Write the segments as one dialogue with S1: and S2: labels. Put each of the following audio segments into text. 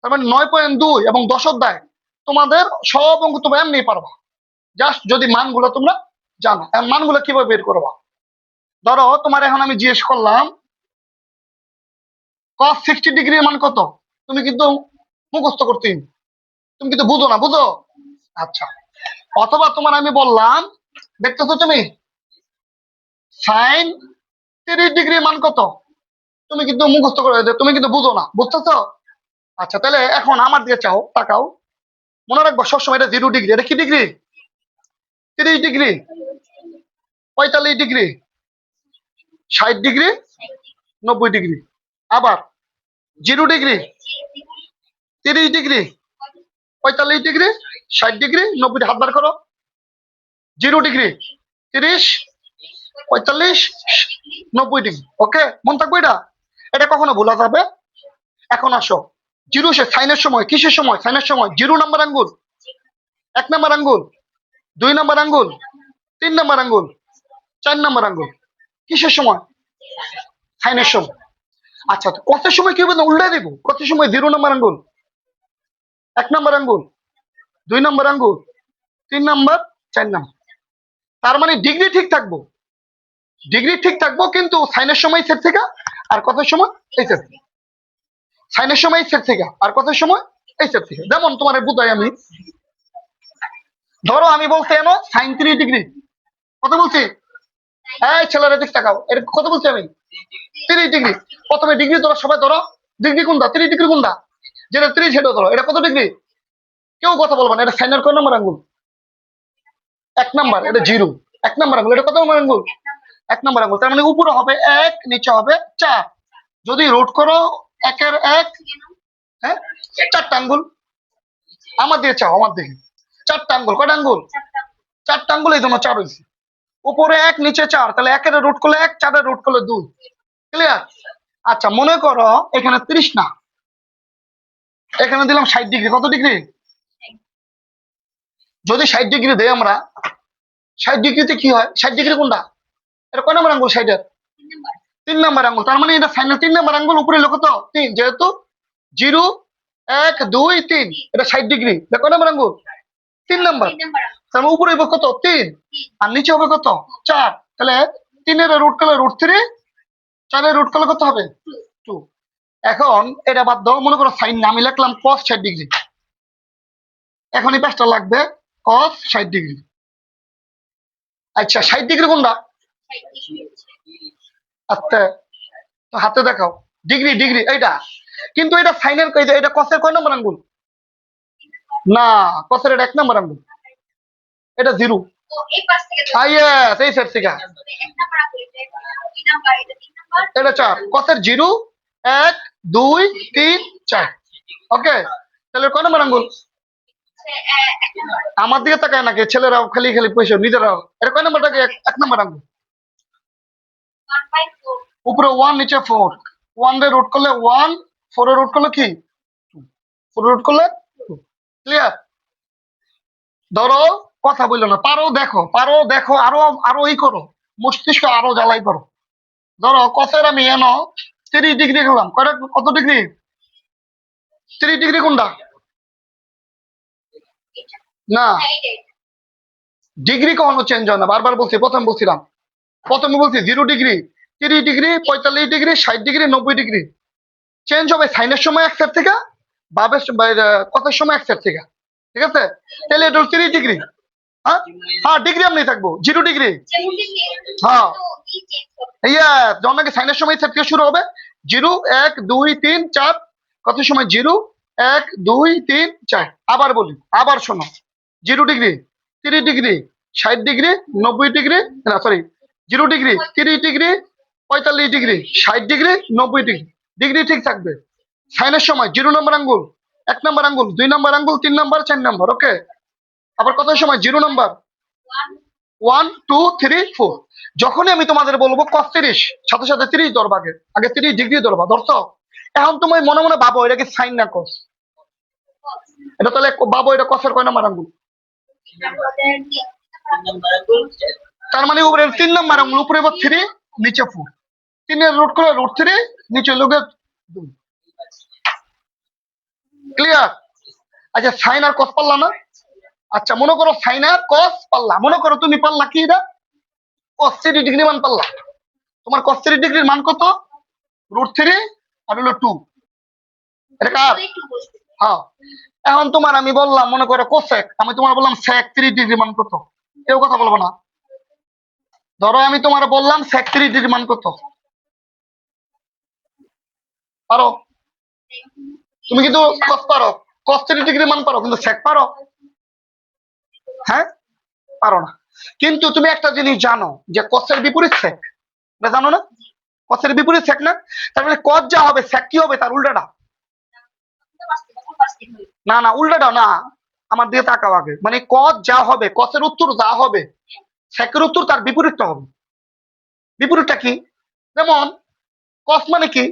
S1: তার মানে 9.2 এবং 10 অধ্যায় তোমাদের সব অঙ্ক তোমরা এমনি পারবা, জাস্ট যদি মানগুলো তোমরা জানো। মানগুলো কিভাবে বের করবা? ধরো তোমার এখন আমি জিজ্ঞেস করলাম cos 60 ডিগ্রির মান কত, তুমি কিন্তু মুখস্থ করতে, তুমি কিন্তু বুঝো না, বুঝো? আচ্ছা। অথবা তোমার আমি বললাম, দেখতেছো তুমি সাইন 30 ডিগ্রির মান কত, তুমি কিন্তু মুখস্থ করে, তুমি কিন্তু বুঝো না, বুঝতেছো? আচ্ছা, তাহলে এখন আমার দিকে চাও, তাকাও, মনে রাখবো সবসময় এটা 0 ডিগ্রি। এটা কি degree? 30 degree, 45 degree, 60 degree, 90 degree. আবার 0 degree, 30 degree, 45 degree, 60 degree, 90 degree. হাত বার করো। 0 ডিগ্রি, 30, 45, 90 ডিগ্রি। ওকে, মন থাকবে এটা? এটা কখনো ভোলা যাবে? এখন আসো, জিরো সে সাইনের সময়, কিসের সময়? সাইনের সময়। 0 নম্বর আঙ্গুল, 1 নম্বর আঙ্গুল, 2 নম্বর আঙ্গুল, 3 নম্বর আঙ্গুল, 4 নম্বর আঙ্গুল। কিসের সময়? সাইনের সময়। আচ্ছা, তো কত সময় কি হবে? উল্টে দিব। কত সময়? 0 নম্বর আঙ্গুল, 1 নম্বর আঙ্গুল, 2 নম্বর আঙ্গুল, 3 নম্বর, 4 নম্বর। তার মানে ডিগ্রি ঠিক থাকবো, ডিগ্রি ঠিক থাকবো, কিন্তু সাইনের সময় সেট থেকে আর কত সময় এই সেট থেকে। সাইনের সময় সেট থেকে আর কত সময় এই সেট থেকে। যেমন তোমার বুঝাই আমি, ধরো আমি বলছি এনো সাইন 3 ডিগ্রি। কত বলছি? এই ছেলেরা দিক তাকাও, এর কত বলছি আমি? 30 ডিগ্রি। প্রথমে ডিগ্রি ধরো, সবাই ধরো। ডিগ্রি কোনটা? 30 ডিগ্রি কোনটা? যেটা 30 সেটা ধরো। এটা কত ডিগ্রি? কেউ কথা বলবো না। এটা সাইনের কয় নম্বর আঙ্গুল? 1 নম্বর। এটা 0। 1 নম্বর আঙ্গুল। এটা কত নম্বর আঙ্গুল? 1 নম্বর আঙ্গুল। তার মানে উপরে হবে 1, নিচে হবে 4। যদি রুট করো 1-এর 1, হ্যাঁ, 4টা আঙ্গুল। আমার দিকে চাও, আমার দিকে। 4টা আঙ্গুল। কয়টা আঙ্গুল? 4টা আঙ্গুল, এই জন্য 4 হয়েছে। উপরে 1, নিচে 4, তাহলে 1-এর রুট করলে 1, 4-এর রুট করলে 2। ক্লিয়ার? আচ্ছা, মনে করো এখানে 30 না, এখানে দিলাম 60 ডিগ্রি। কত ডিগ্রি? যদি 60 ডিগ্রি দেই আমরা, 60 ডিগ্রিতে কি হয়? 60 ডিগ্রি কোনটা? এটা কয় নম্বর আঙ্গুল? 60-এর 3 নম্বর আঙ্গুল। তার মানে এটা সাইনের 3 নম্বর আঙ্গুল। উপরে লোক তো 3, যেহেতু 0, 1, 2, 3, এটা 60 ডিগ্রি। এটা কয় নম্বর আঙ্গুল? 3 নম্বর। তার মানে উপরে হবে কত? 3, আর নিচে হবে কত? 4। তাহলে 3-এর রুট করলে √3, 4-এর রুট করলে কত হবে? 2। এখন এটা বাদ দাও, মনে করো সাইন আমি লিখলাম cos 60 ডিগ্রি। এখন এই পাশটা লাগবে cos 60 ডিগ্রি। আচ্ছা, 60 ডিগ্রি কোনটা? আচ্ছা, তো হাতে দেখাও। ডিগ্রি, ডিগ্রি এইটা। কিন্তু এটা সাইনের, এটা কসের কয় নম্বর আঙ্গুল? না, কসের এটা 1 নম্বর আঙ্গুল। এটা 0। এই সেট থেকে এটা 4। কসের 0, 1, 2, 3, 4। ওকে, তাহলে কয় নম্বর আঙ্গুল? আমার দিকে তাকায় নাকি ছেলেরাও? খালি খালি পয়সা নিজেরাও। এটা কয় নম্বরটাকে? 1 নম্বর আঙ্গুল। উপরে 1, নিচে 4। 1 এর রুট করলে 1, 4 এর রুট করলে কি? 4 রুট করলে 2। ক্লিয়ার? ধরো কথা বললো না, পারো দেখো, পারো দেখো, আরো আরো ই করো, মস্তিষ্ক আরো জ্বালাই করো। ধরো কসের আমি এনো 30 ডিগ্রি গেলাম। কত ডিগ্রি? 30 ডিগ্রি কোনটা? না, ডিগ্রি কখনো চেঞ্জ হয় না। বারবার বলছি, প্রথম বলছিলাম, প্রথমে বলছি 0 degree, 30 degree, 45 degree, 60 degree, 90 degree. Change হবে সাইনের সময় এক সেট থেকে, ভাবের কতের সময় এক সেট থেকে। ঠিক আছে? তাহলে এটা 30 ডিগ্রি। হ্যাঁ, হ্যাঁ, ডিগ্রি আমি থাকবো 0 ডিগ্রি। হ্যাঁ, ইয়া, যখন নাকি সাইনের সময় সেট থেকে শুরু হবে 0, 1, 2, 3, 4। কত সময়? 0, 1, 2, 3, 4। আবার বলি, আবার শোনো। 0 ডিগ্রি, 30 ডিগ্রি, 60 ডিগ্রি, 90 ডিগ্রি, না sorry, 0 degree, 30 degree, 45 degree, 60 degree, 90 degree. Degree ঠিক থাকবে। সাইনের সময় 0 নম্বর আঙ্গুল, 1 নম্বর আঙ্গুল, 2 নম্বর আঙ্গুল, 3 নম্বর, 4 নম্বর। ওকে, আবার কত সময়? 0 নম্বর, 1, 2, 3, 4। যখনই আমি তোমাদের বলবো cos 30, সাথে সাথে 30 ধরবা। আগে আগে 30 ডিগ্রি ধরবা। ধরছো? এখন তুমি মনে মনে ভাবো এটা কি সাইন না cos? এটা তাহলে ভাবো, এটা cos এর কয় নম্বর আঙ্গুল? তার মানে উপরে 3 নম্বর আঙ্গুল। উপরে 3, নিচে 4। 3 এর রুট করে √3, নিচে লোকে 2। ক্লিয়ার? আচ্ছা সাইন আর কস পারলা না? আচ্ছা মনে করো সাইন আর কস পারলা, মনে করো তুমি পারলা কি এটা, কস 3 ডিগ্রি মান পারলা। তোমার কস 3 ডিগ্রির মান কত? √3 আর হলো 2। এটা কার? হ্যাঁ। এখন তোমার আমি বললাম মনে করো কোসেক, আমি তোমার বললাম সেক 3 ডিগ্রি মান কত? কেউ কথা বলবো না। ধরো আমি তোমার বললাম সেক 3 ডিগ্রি মান কত? পারো? তুমি কিন্তু কস পারো, কস 3 ডিগ্রি মান পারো, কিন্তু সেক পারো? হ্যাঁ, পারো না। কিন্তু তুমি একটা জিনিস জানো যে কসের বিপরীত সেক, এটা জানো না? কসের বিপরীত সেক না? তার মানে কস যা হবে সেক কি হবে তার উল্টাটা। না না উল্টাটা না, আমার দিকে তাকাও আগে। মানে কস যা হবে, কসের উত্তর যা হবে, সেকের উত্তর তার বিপরীতটা হবে। বিপরীতটা কি? যেমন কস মানে কি?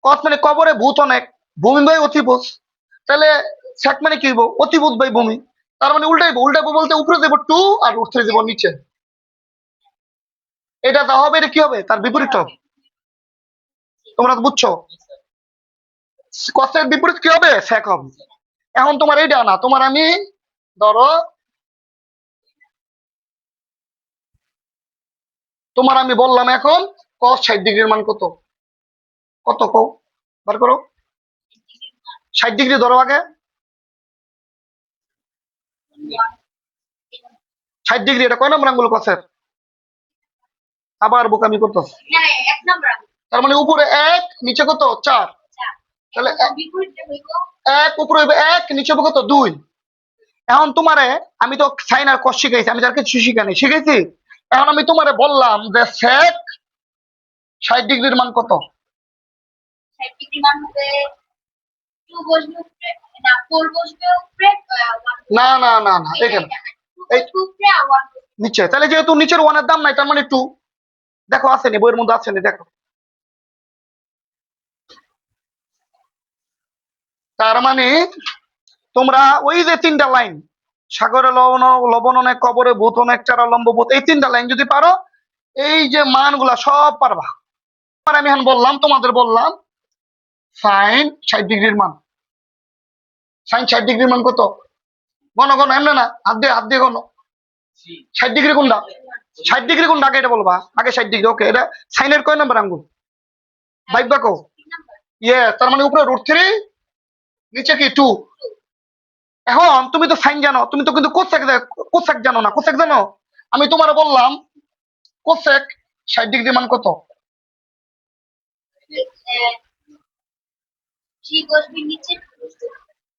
S1: কস মানে কবরে ভূত অনেক, ভূমি বাই অতিভূত। তাহলে সেক মানে কি হইব? অতিভূত বাই ভূমি। তার মানে উল্টাইবো, উল্টাইবো বলতে উপরে দেবো 2 আর উঠতে দেবো নিচে। এটা যা হবে এটা কি হবে তার বিপরীত হবে। তোমরা তো বুঝছো, কসের বিপরীত কি হবে? সেক হবে। এখন তোমার এইটা না, তোমার আমি ধরো তোমার আমি বললাম এখন কস 60 ডিগ্রির মান কত? কত কও, বার করো। 60 ডিগ্রি ধরো আগে। 60 ডিগ্রি এটা কয় নম্বর আঙ্গুল কসের? আবার বোকামি করতেছে। তার মানে উপরে 1 নিচে কত 4। তাহলে 1 উপরে হইবে 1, নিচে হবে কত 2। এখন তোমারে আমি তো সাইন আর কস শিখাইছি, আমি তার কিছু শিখানি শিখাইছি। এখন আমি তোমারে বললাম যে সেক 60 ডিগ্রির মান কত? না না না না, এখানে এই নিচে। তাহলে যেহেতু নিচের 1 এর দাম নাই তার মানে 2। দেখো আসেনি, বইয়ের মধ্যে আসেনি, দেখো। তার মানে তোমরা ওই যে 3টা লাইন, সাগরে লবণ লবণ অনেক, কবরে ভূত অনেক, চারা লম্ব ভূত, এই 3টা লাইন যদি পারো এই যে মানগুলা সব পারবা। আমি এখন বললাম তোমাদের বললাম সাইন 60 ডিগ্রির মান, সাইন 60 ডিগ্রির মান কত? গণ গণ এমনি না, হাত দিয়ে গণ। 60 ডিগ্রি কোনটা? 60 ডিগ্রি কোনটা আগে এটা বলবা, আগে 60 ডিগ্রি। ওকে, এটা সাইনের কয় নম্বর আঙ্গুল? বাইক কো। ইয়ে, তার মানে উপরে √3, নিচে কি 2। এখন তুমি তো সাইন জানো, তুমি তো কিন্তু কোসেক জানো না। কোসেক জানো? আমি তোমার বললাম কোসেক 60 ডিগ্রি মান কত?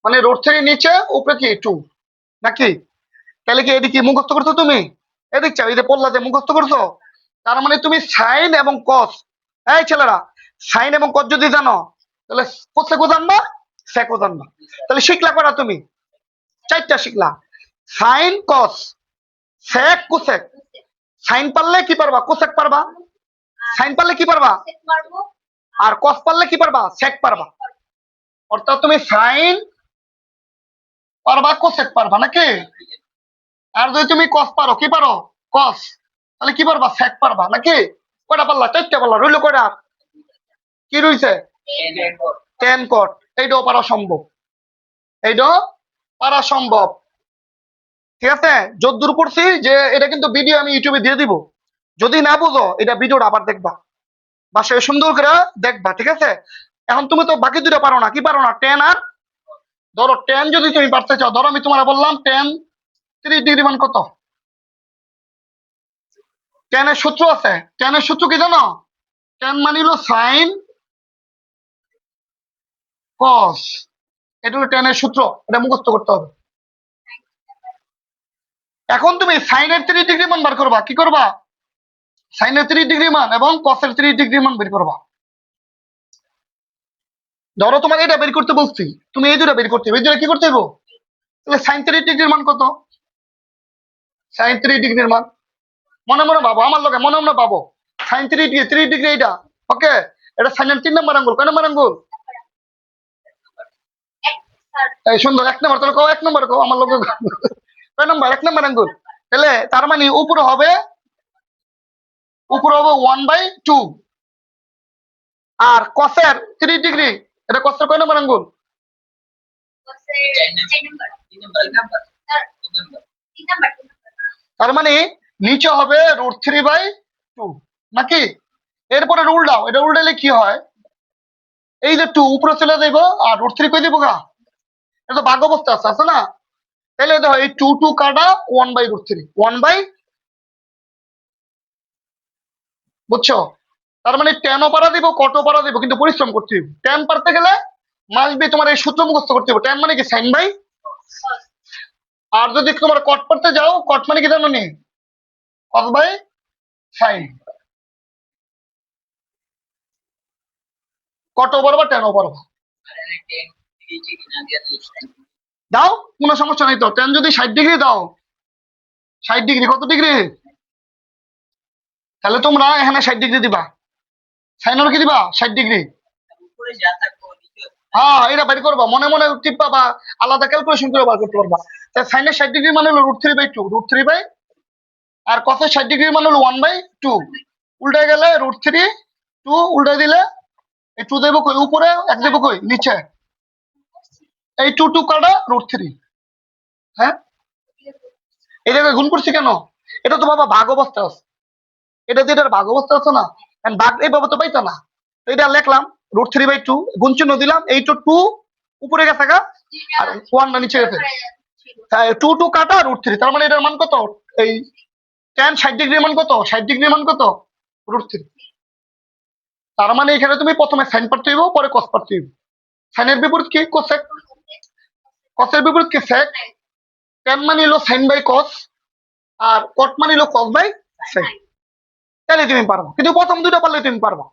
S1: মানে √3 নিচে, উপরে কি 2 নাকি? তাহলে কি এদিকে মুখস্থ করছো তুমি? এদিক চাও, এই যে পড়লা যে মুখস্থ করছো। তার মানে তুমি সাইন এবং কস, এই ছেলেরা, সাইন এবং কস যদি জানো তাহলে কোসেকও জানবা, সেকও জানবা। তাহলে শিখলা করা তুমি 4টা শিখলা, sine cos sec cosec. Sine পারলে কি পারবা? কোসেক পারবা। সাইন পারলে কি পারবা? আর কস পারলে কি পারবা? সেক পারবা। অর্থাৎ তুমি সাইন পারবা, কোসেক পারবা নাকি? আর যদি তুমি কস পারো, কি পারো? কস, তাহলে কি পারবা? সেক পারবা নাকি? কয়টা পারলা? 4টা পারলা। রইলো কয়টা? কি রইছে? টেন কট। এইটাও পারা সম্ভব, এইটাও পারা সম্ভব। ঠিক আছে, যদ্দূর পড়ছি যে এটা কিন্তু ভিডিও আমি ইউটিউবে দিয়ে দিব। যদি না বুঝো এটা ভিডিওটা আবার দেখবা, বাসায় সুন্দর করে দেখবা, ঠিক আছে? এখন তুমি তো বাকি দুটো পারো না, কি পারো না? টেন আর, ধরো টেন যদি তুমি পারতে চাও, ধরো আমি তোমার বললাম টেন 30 ডিগ্রি মান কত? টেনের সূত্র আছে। টেনের সূত্র কি জানো? টেন মানে হলো সাইন কস, এটা হলো টেনের সূত্র, এটা মুখস্থ করতে হবে। এখন তুমি সাইনের 30 ডিগ্রি মান বার করবা, কি করবা? সাইনের 30 ডিগ্রি মান এবং কসের 30 ডিগ্রি মান বের করবা। ধরো তোমাকে এটা বের করতে বলছি, তুমি এই দুটো বের করতে হবে। এই দুটো কি করতে হবে? তাহলে সাইন 30 ডিগ্রির মান কত? সাইন 3 ডিগ্রির মান মনে মনে ভাবো, আমার লোকে মনে মনে ভাবো। সাইন 3 ডিগ্রি, 3 ডিগ্রি এটা। ওকে, এটা সাইনের 3 নম্বর আঙ্গুল। কয় নম্বর আঙ্গুল? এই সুন্দর, 1 নম্বর। তাহলে কও 1 নম্বর, কও আমার লোকে। কয় নম্বর? 1 নম্বর আঙ্গুল। তাহলে তার মানে উপরে হবে 1/2। আর কসের 3 ডিগ্রি, এটা কসের কয় নম্বর আঙ্গুল? তার মানে নিচে হবে √3/2 নাকি? এরপরে রুল দাও, এটা উল্টালে কি হয়, এই যে 2 উপরে চলে যাইব আর √3 কই দিব গা, এটা তো ভাগ অবস্থা আছে না? তাহলে দেখো এই 2 কাটা 1/√3 বুঝছো? তার মানে 10ও পারা দিব, কটও পারা দিব, কিন্তু পরিশ্রম করতে হবে। 10 পারতে গেলে মাস্ট বি তোমার এই সূত্র মুখস্থ করতে হবে। 10 মানে কি, সাইন বাই। আর যদি তোমার কট পারতে যাও, কট মানে কি জানো নি, কস বাই সাইন। কটও পারবা, 10ও পারবা, দাও কোনো সমস্যা নাই তো। 10 যদি 60 ডিগ্রি দাও, 60 ডিগ্রি কত ডিগ্রি, তাহলে তোমরা এখানে 60 ডিগ্রি দিবা, সাইনের কি দিবা 60 ডিগ্রি। হ্যাঁ, এটা বের করবা, মনে মনে টিপবা বা আলাদা ক্যালকুলেশন করে বার করতে পারবা। সাইনের 60 ডিগ্রি মানে হলো √3/2, √3 আর কসের 60 ডিগ্রি মানে হলো 1/2। উল্টে গেলে √3 উল্টে দিলে এই 2 দেবো কই উপরে, 1 দেবো কই নিচে, এই 2 কাটা √3। হ্যাঁ, এই জায়গায় গুণ করছি কেন, এটা তো বাবা ভাগ অবস্থা আছে, এটা তো এটার ভাগ অবস্থা আছে না, কারণ ভাগ এইভাবে তো পাইতো না। তো এটা লিখলাম √3/2, গুণ চিহ্ন দিলাম, এই তো 2 উপরে গেছে গা আর 1 নিচে গেছে, 2 কাটা √3, তার মানে এটার মান কত, এই 10 60 ডিগ্রির মান কত, 60 ডিগ্রির মান কত, √3। তার মানে এখানে তুমি প্রথমে সাইন পারতে হইব, পরে কস পারতে হইব। সাইনের বিপরীত কি, কোসেক। কসের বিপরীত কি, সেক। টেন মানে হলো সাইন বাই কস, আর কট মানে হলো কস বাই সাইন। তাহলে তুমি পারবা, কিন্তু প্রথম দুটো পারলে তুমি পারবা।